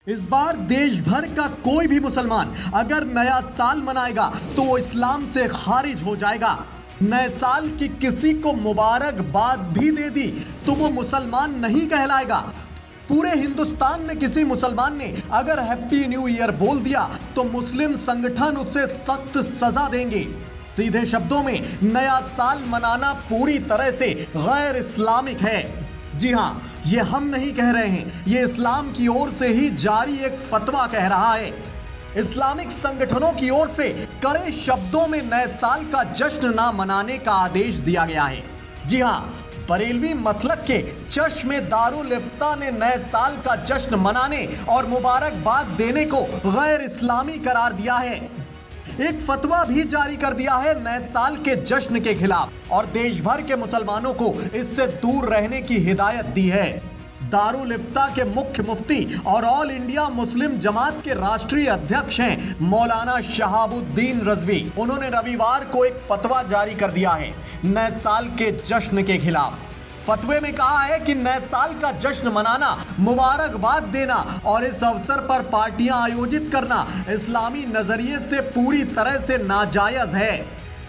इस बार देश भर का कोई भी मुसलमान अगर नया साल मनाएगा तो वो इस्लाम से खारिज हो जाएगा। नए साल की किसी को मुबारकबाद भी दे दी तो वो मुसलमान नहीं कहलाएगा। पूरे हिंदुस्तान में किसी मुसलमान ने अगर हैप्पी न्यू ईयर बोल दिया तो मुस्लिम संगठन उसे सख्त सजा देंगे। सीधे शब्दों में नया साल मनाना पूरी तरह से गैर इस्लामिक है। जी हाँ, ये हम नहीं कह रहे हैं, ये इस्लाम की ओर से ही जारी एक फतवा कह रहा है। इस्लामिक संगठनों की ओर से कड़े शब्दों में नए साल का जश्न ना मनाने का आदेश दिया गया है। जी हाँ, बरेलवी मसलक के चश्मे दारुल इफ्ता ने नए साल का जश्न मनाने और मुबारकबाद देने को गैर इस्लामी करार दिया है। एक फतवा भी जारी कर दिया है नए साल के जश्न के खिलाफ और देश भर के मुसलमानों को इससे दूर रहने की हिदायत दी है। दारुल इफ्ता के मुख्य मुफ्ती और ऑल इंडिया मुस्लिम जमात के राष्ट्रीय अध्यक्ष हैं मौलाना शहाबुद्दीन रजवी। उन्होंने रविवार को एक फतवा जारी कर दिया है नए साल के जश्न के खिलाफ। फतवे में कहा है कि नए साल का जश्न मनाना, मुबारकबाद देना और इस अवसर पर पार्टियां आयोजित करना इस्लामी नजरिए से पूरी तरह से नाजायज है।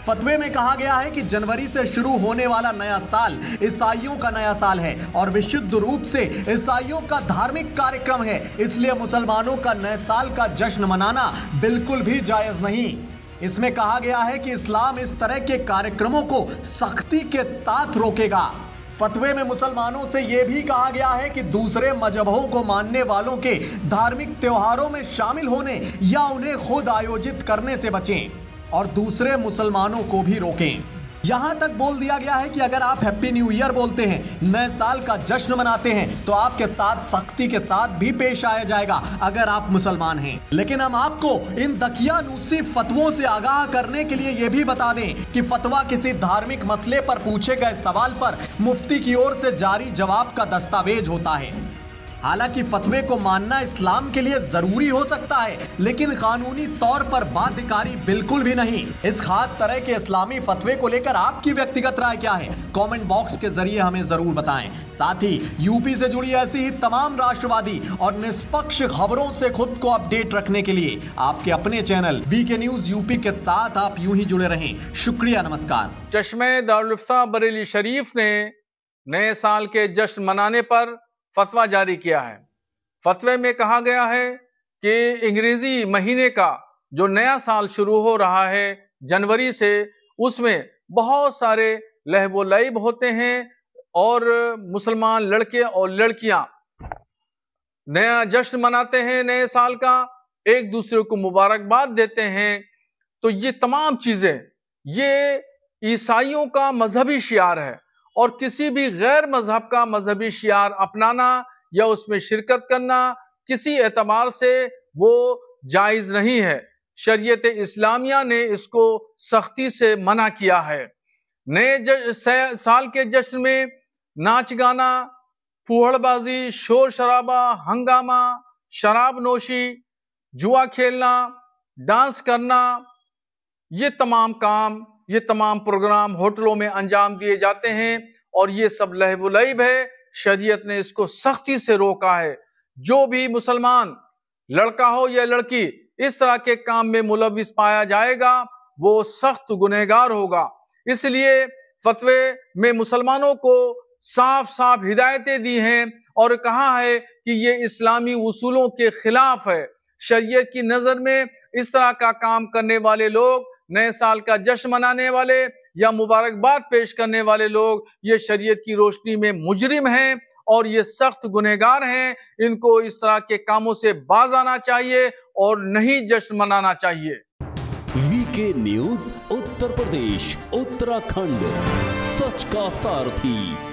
फतवे में कहा गया है कि जनवरी से शुरू होने वाला नया साल ईसाइयों का नया साल है और विशुद्ध रूप से ईसाइयों का धार्मिक कार्यक्रम है, इसलिए मुसलमानों का नए साल का जश्न मनाना बिल्कुल भी जायज नहीं। इसमें कहा गया है कि इस्लाम इस तरह के कार्यक्रमों को सख्ती के साथ रोकेगा। फतवे में मुसलमानों से यह भी कहा गया है कि दूसरे मजहबों को मानने वालों के धार्मिक त्योहारों में शामिल होने या उन्हें खुद आयोजित करने से बचें और दूसरे मुसलमानों को भी रोकें। यहां तक बोल दिया गया है कि अगर आप हैप्पी न्यू ईयर बोलते हैं, नए साल का जश्न मनाते हैं तो आपके साथ सख्ती के साथ भी पेश आया जाएगा अगर आप मुसलमान हैं। लेकिन हम आपको इन दकियानूसी फतवों से आगाह करने के लिए यह भी बता दें कि फतवा किसी धार्मिक मसले पर पूछे गए सवाल पर मुफ्ती की ओर से जारी जवाब का दस्तावेज होता है। हालांकि फतवे को मानना इस्लाम के लिए जरूरी हो सकता है, लेकिन कानूनी तौर पर बाध्यकारी बिल्कुल भी नहीं। इस खास तरह के इस्लामी फतवे को लेकर आपकी व्यक्तिगत राय क्या है, कमेंट बॉक्स के जरिए हमें जरूर बताएं। साथ ही यूपी से जुड़ी ऐसी ही तमाम राष्ट्रवादी और निष्पक्ष खबरों से खुद को अपडेट रखने के लिए आपके अपने चैनल वीके न्यूज यूपी के साथ आप यूं ही जुड़े रहें। शुक्रिया, नमस्कार। चश्मे दारुल इफ्ता बरेली शरीफ ने नए साल के जश्न मनाने पर फतवा जारी किया है। फतवे में कहा गया है कि अंग्रेजी महीने का जो नया साल शुरू हो रहा है जनवरी से, उसमें बहुत सारे लहव लईब होते हैं और मुसलमान लड़के और लड़कियां नया जश्न मनाते हैं नए साल का, एक दूसरे को मुबारकबाद देते हैं। तो ये तमाम चीजें ये ईसाइयों का मजहबी शियार है और किसी भी गैर मजहब का मजहबी शियार अपनाना या उसमें शिरकत करना किसी एतबार से वो जायज नहीं है। शरीयत इस्लामिया ने इसको सख्ती से मना किया है। नए साल के जश्न में नाच गाना, फूहड़बाजी, शोर शराबा, हंगामा, शराब नोशी, जुआ खेलना, डांस करना, ये तमाम काम, ये तमाम प्रोग्राम होटलों में अंजाम दिए जाते हैं और ये सब लहव लईब है। शरीयत ने इसको सख्ती से रोका है। जो भी मुसलमान लड़का हो या लड़की इस तरह के काम में मुलविस पाया जाएगा वो सख्त गुनहगार होगा। इसलिए फतवे में मुसलमानों को साफ साफ हिदायतें दी हैं और कहा है कि ये इस्लामी उसूलों के खिलाफ है। शरीयत की नजर में इस तरह का काम करने वाले लोग, नए साल का जश्न मनाने वाले या मुबारकबाद पेश करने वाले लोग, ये शरीयत की रोशनी में मुजरिम हैं और ये सख्त गुनहगार हैं। इनको इस तरह के कामों से बाज आना चाहिए और नहीं जश्न मनाना चाहिए। वीके न्यूज उत्तर प्रदेश, उत्तराखंड, सच का सारथी।